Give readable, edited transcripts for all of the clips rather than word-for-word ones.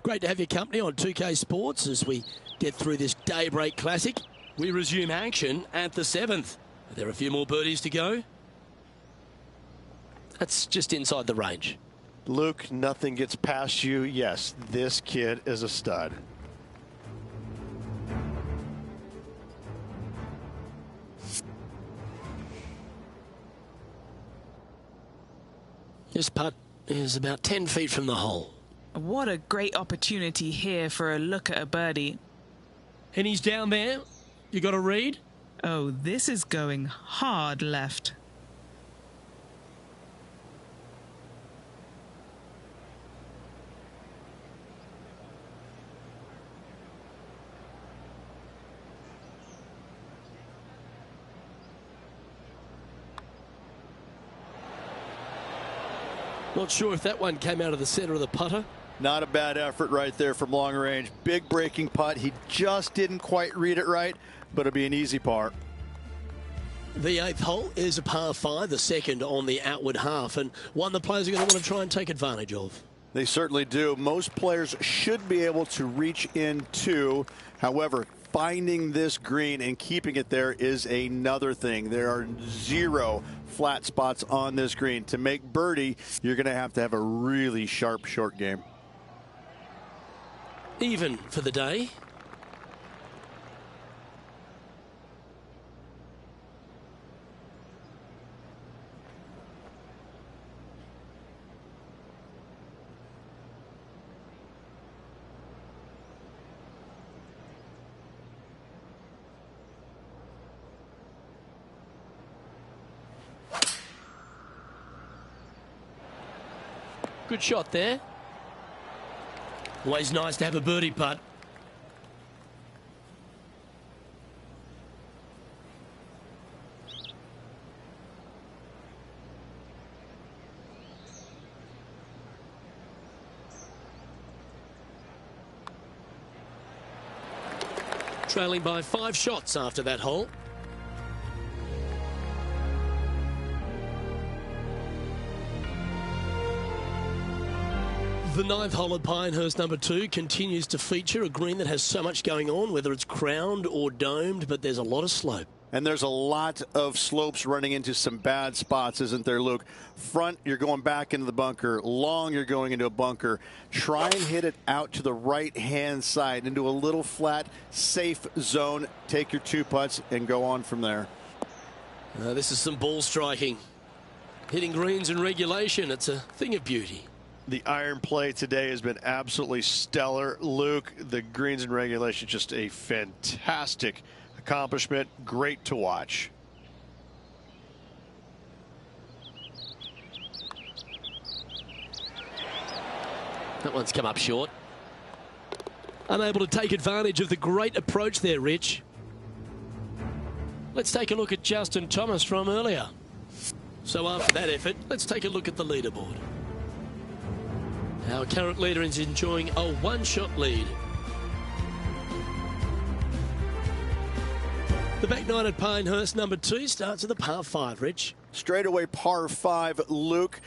Great to have your company on 2K Sports as we get through this daybreak classic. We resume action at the 7th. Are there a few more birdies to go? That's just inside the range. Luke, nothing gets past you. Yes, this kid is a stud. This putt is about 10 feet from the hole. What a great opportunity here for a look at a birdie. And he's down there. You got a read? Oh, this is going hard left. Not sure if that one came out of the center of the putter. Not a bad effort right there from long range. Big breaking putt. He just didn't quite read it right, but it'll be an easy par. The 8th hole is a par 5, the second on the outward half, and one the players are going to want to try and take advantage of. They certainly do. Most players should be able to reach into. However, finding this green and keeping it there is another thing. There are 0 flat spots on this green. To make birdie, you're going to have a really sharp short game. Even for the day. Good shot there. Always nice to have a birdie putt. Trailing by 5 shots after that hole. The 9th hole at Pinehurst number 2 continues to feature a green that has so much going on, whether it's crowned or domed, but there's a lot of slope. And there's a lot of slopes running into some bad spots, isn't there, Luke? Front, you're going back into the bunker. Long, you're going into a bunker. Try and hit it out to the right-hand side into a little flat, safe zone. Take your 2 putts and go on from there. This is some ball striking. Hitting greens in regulation, it's a thing of beauty. The iron play today has been absolutely stellar. Luke, the greens in regulation, just a fantastic accomplishment. Great to watch. That one's come up short. Unable to take advantage of the great approach there, Rich. Let's take a look at Justin Thomas from earlier. So after that effort, let's take a look at the leaderboard. Our current leader is enjoying a 1-shot lead. The back 9 at Pinehurst number 2 starts at the par 5, Rich. Straightaway par 5, Luke.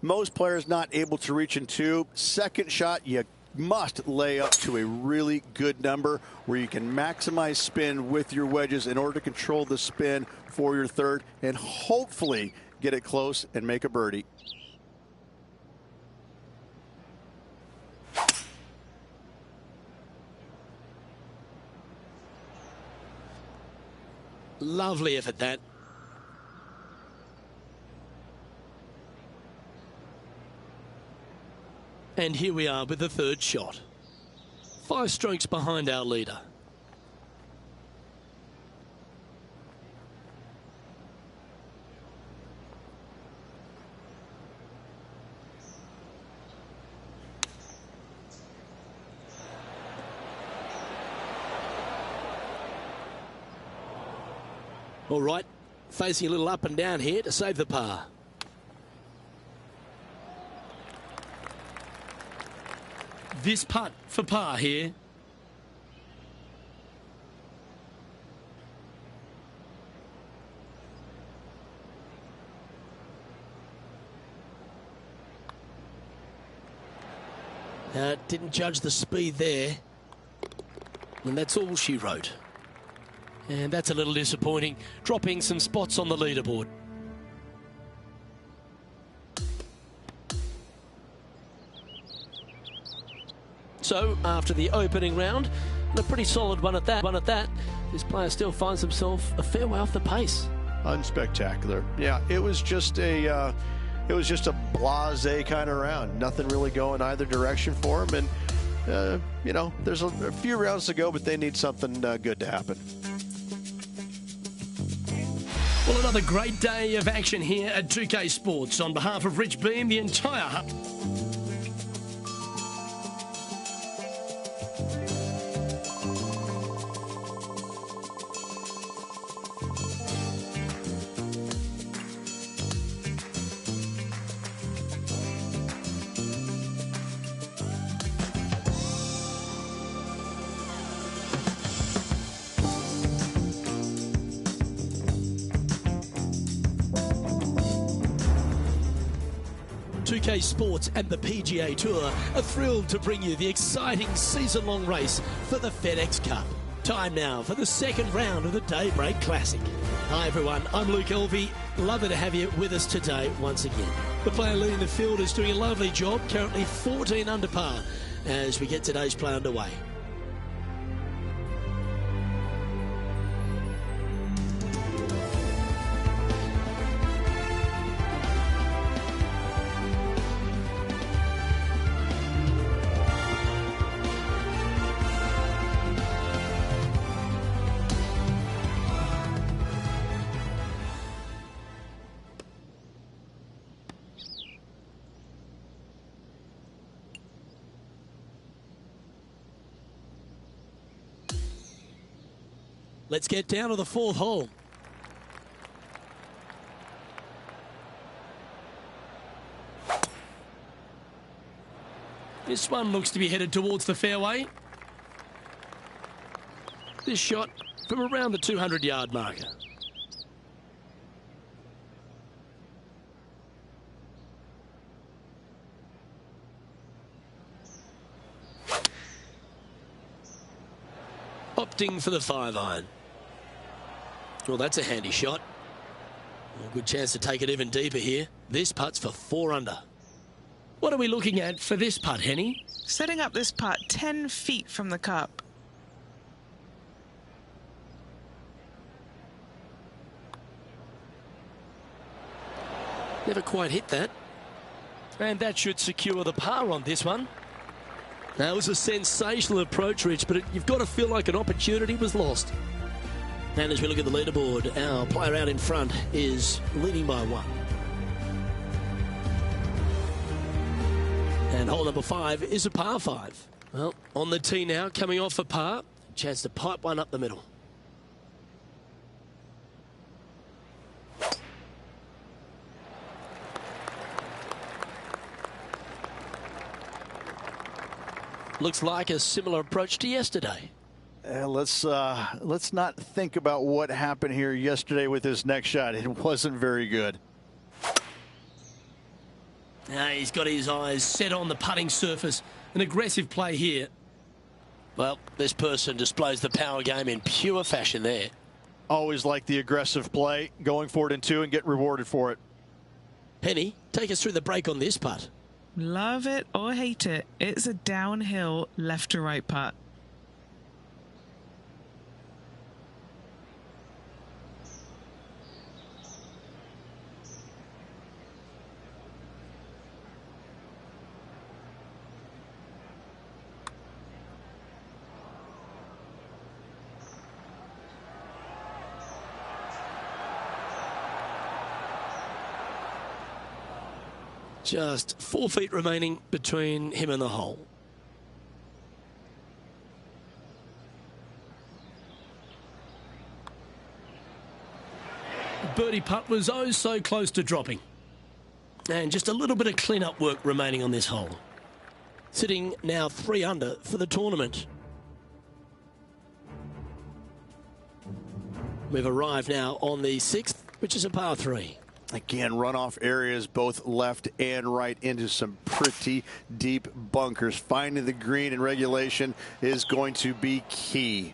Most players not able to reach in 2. Second shot, you must lay up to a really good number where you can maximize spin with your wedges in order to control the spin for your third and hopefully get it close and make a birdie. Lovely effort, that. And here we are with the 3rd shot. 5 strokes behind our leader. All right, facing a little up and down here to save the par. This putt for par here. Didn't judge the speed there. And that's all she wrote. And that's a little disappointing, dropping some spots on the leaderboard. So, after the opening round, and a pretty solid one at that, this player still finds himself a fair way off the pace. Unspectacular. Yeah, it was just a blasé kind of round. Nothing really going either direction for him, and you know, there's a few rounds to go, but they need something good to happen. Well, another great day of action here at 2K Sports. On behalf of Rich Beam, the entire hub. Sports and the PGA Tour are thrilled to bring you the exciting season-long race for the FedEx Cup. Time now for the second round of the Daybreak Classic. Hi everyone, I'm Luke Elvey. Lovely to have you with us today once again. The player leading the field is doing a lovely job, currently 14 under par as we get today's play underway. Let's get down to the fourth hole. This one looks to be headed towards the fairway. This shot from around the 200-yard marker. Opting for the 5-iron. Well, that's a handy shot. A good chance to take it even deeper here. This putt's for 4 under. What are we looking at for this putt, Henny? Setting up this putt 10 feet from the cup. Never quite hit that. And that should secure the par on this one. That was a sensational approach, Rich, but you've got to feel like an opportunity was lost. And as we look at the leaderboard, our player out in front is leading by 1. And hole number 5 is a par 5. Well, on the tee now, coming off a par. Chance to pipe one up the middle. Looks like a similar approach to yesterday. Let's not think about what happened here yesterday with his next shot. It wasn't very good. Now he's got his eyes set on the putting surface. An aggressive play here. Well, this person displays the power game in pure fashion there. Always like the aggressive play, going for it in 2 and get rewarded for it. Henny, take us through the break on this putt. Love it or hate it, it's a downhill left to right putt. Just 4 feet remaining between him and the hole. Birdie putt was oh so close to dropping. And just a little bit of clean-up work remaining on this hole. Sitting now 3 under for the tournament. We've arrived now on the 6th, which is a par 3. Again, runoff areas both left and right into some pretty deep bunkers. Finding the green in regulation is going to be key.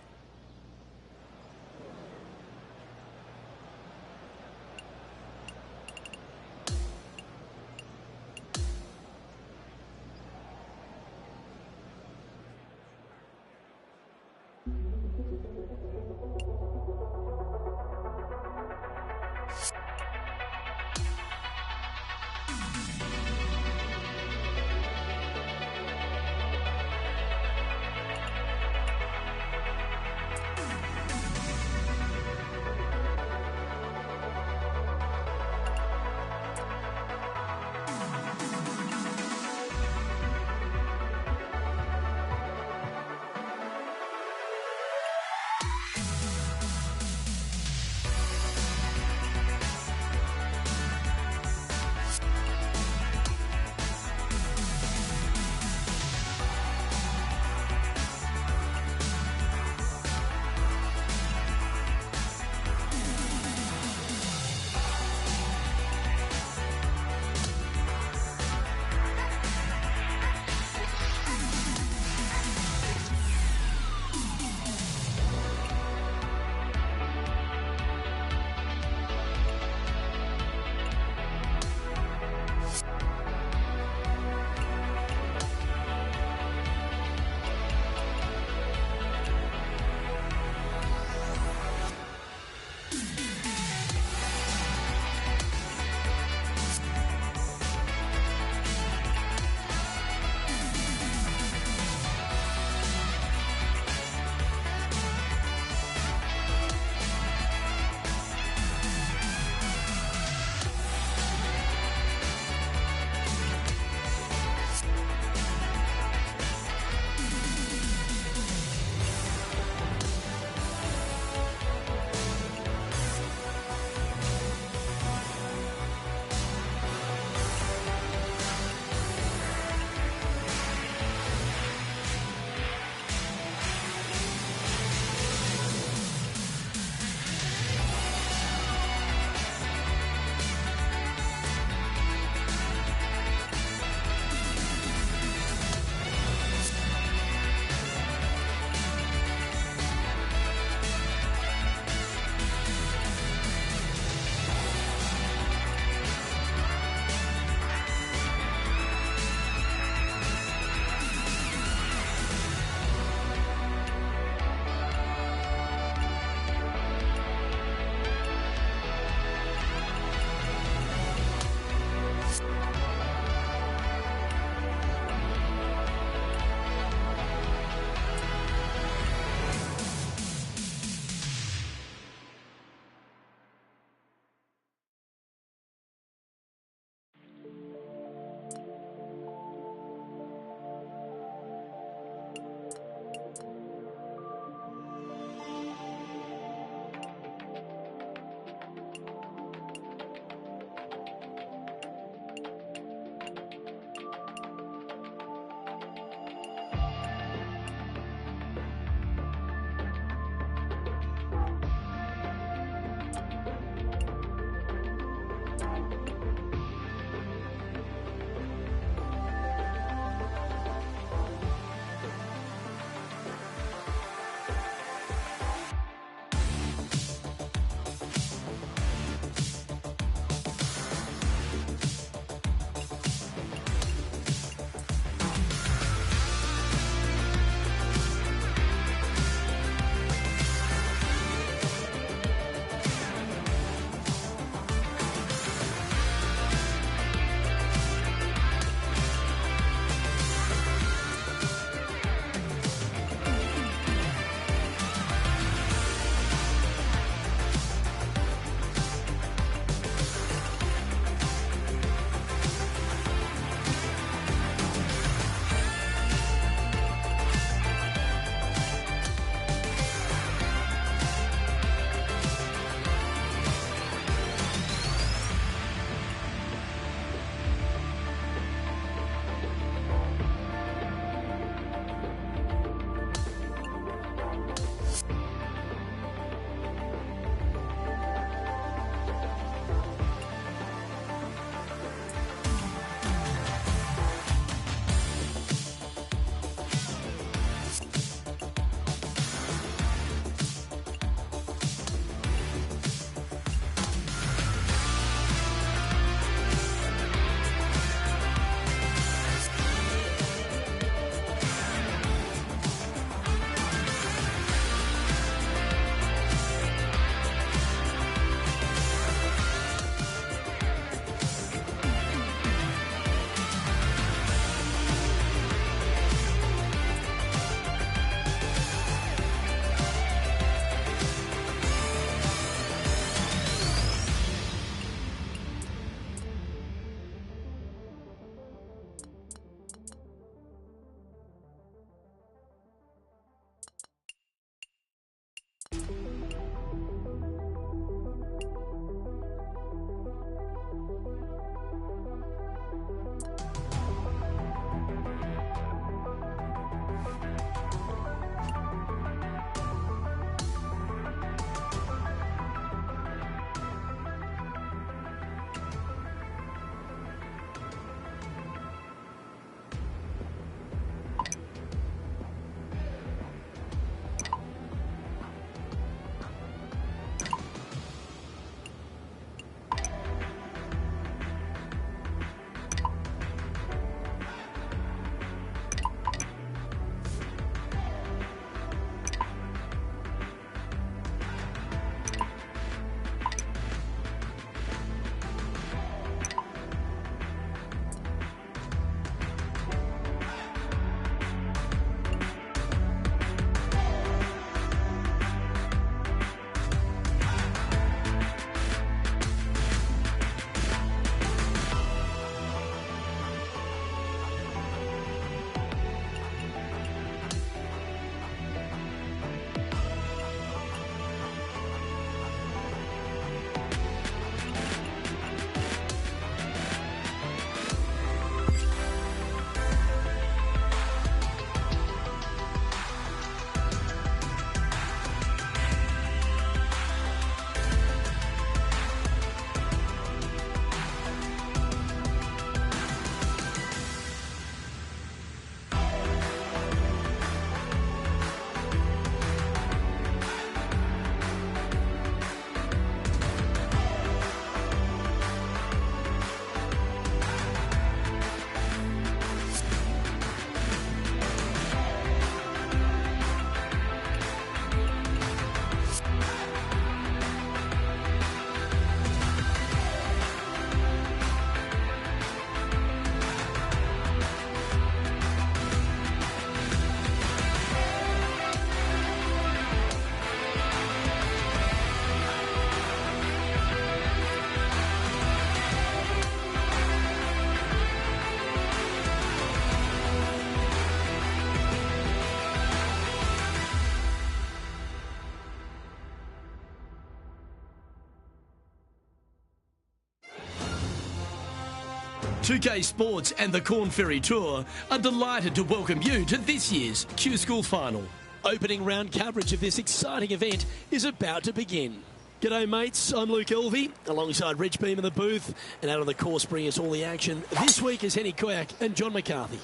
2K Sports and the Corn Ferry Tour are delighted to welcome you to this year's Q School Final. Opening round coverage of this exciting event is about to begin. G'day mates, I'm Luke Elvey, alongside Rich Beam in the booth, and out on the course bringing us all the action this week is Henny Koyak and John McCarthy.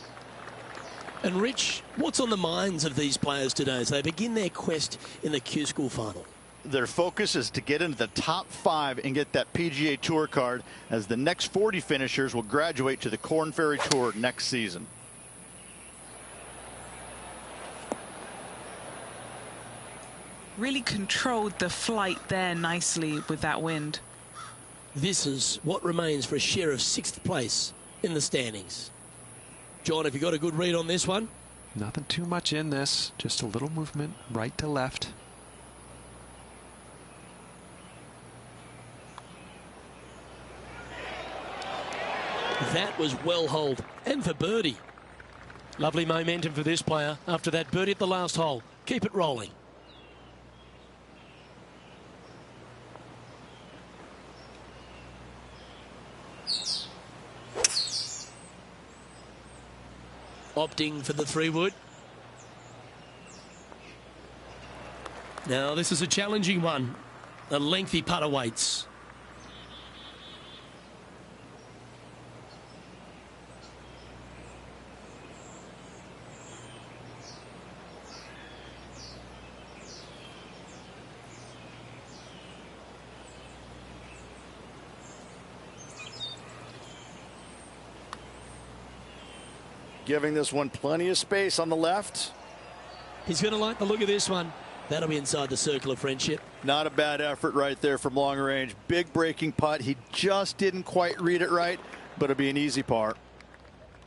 And Rich, what's on the minds of these players today as they begin their quest in the Q School Final? Their focus is to get into the top 5 and get that PGA Tour card, as the next 40 finishers will graduate to the Corn Ferry Tour next season. Really controlled the flight there nicely with that wind. This is what remains for a share of 6th place in the standings. John, have you got a good read on this one? Nothing too much in this, just a little movement right to left. That was well holed, and for birdie. Lovely momentum for this player after that birdie at the last hole. Keep it rolling. Opting for the 3-wood. Now this is a challenging one. A lengthy putt awaits. Giving this one plenty of space on the left. He's going to like the look of this one. That'll be inside the circle of friendship. Not a bad effort right there from long range. Big breaking putt. He just didn't quite read it right, but it'll be an easy par.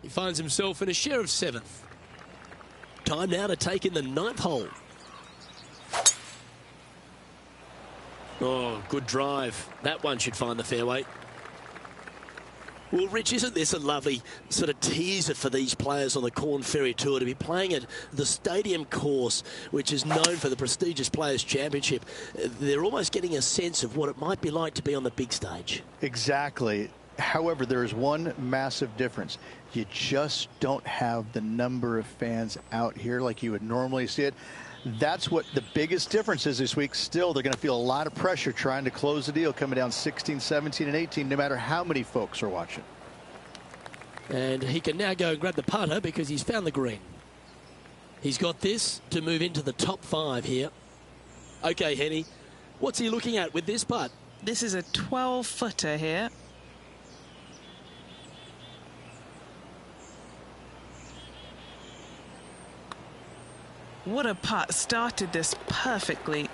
He finds himself in a share of 7th. Time now to take in the 9th hole. Oh, good drive. That one should find the fairway. Well, Rich, isn't this a lovely sort of teaser for these players on the Corn Ferry Tour to be playing at the stadium course, which is known for the prestigious Players' Championship? They're almost getting a sense of what it might be like to be on the big stage. Exactly. However, there is one massive difference. You just don't have the number of fans out here like you would normally see it. That's what the biggest difference is this week. Still, they're going to feel a lot of pressure trying to close the deal, coming down 16, 17, and 18, no matter how many folks are watching. And he can now go and grab the putter because he's found the green. He's got this to move into the top 5 here. Okay, Henny, what's he looking at with this putt? This is a 12-footer here. What a putt. Started this perfectly.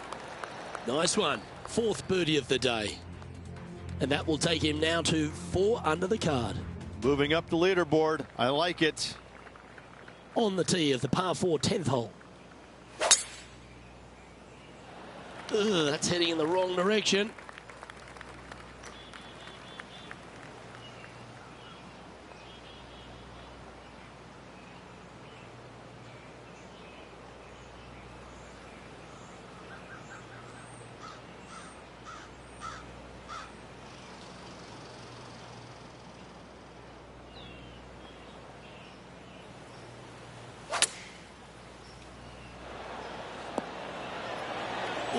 Nice one. 4th birdie of the day. And that will take him now to 4 under the card. Moving up the leaderboard. I like it. On the tee of the par 4 10th hole. That's heading in the wrong direction.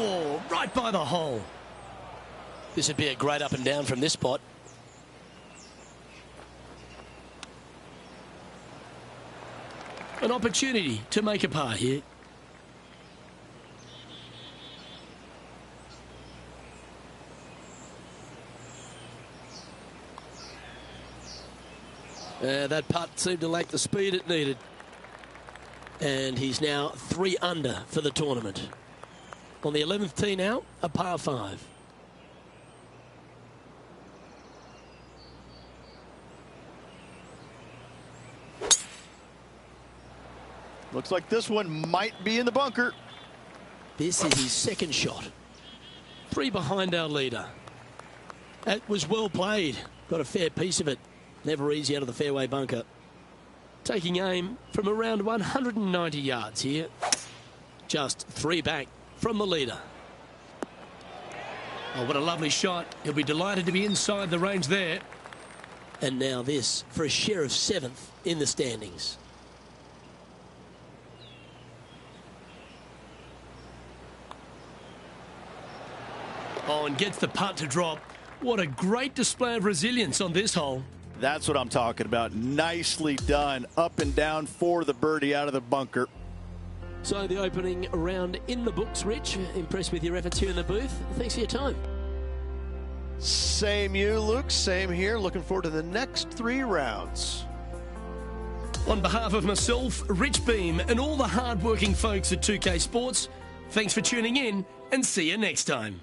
Oh, right by the hole. This would be a great up and down from this spot. An opportunity to make a par here. That putt seemed to lack the speed it needed. And he's now 3 under for the tournament. On the 11th tee now, a par 5. Looks like this one might be in the bunker. This is his 2nd shot. 3 behind our leader. That was well played. Got a fair piece of it. Never easy out of the fairway bunker. Taking aim from around 190 yards here. Just 3 back from the leader. Oh, what a lovely shot. He'll be delighted to be inside the range there. And now this for a share of 7th in the standings. Oh, and gets the putt to drop. What a great display of resilience on this hole. That's what I'm talking about. Nicely done. Up and down for the birdie out of the bunker. So the opening round in the books, Rich. Impressed with your efforts here in the booth. Thanks for your time. Same you, Luke. Same here. Looking forward to the next 3 rounds. On behalf of myself, Rich Beam, and all the hard-working folks at 2K Sports, thanks for tuning in and see you next time.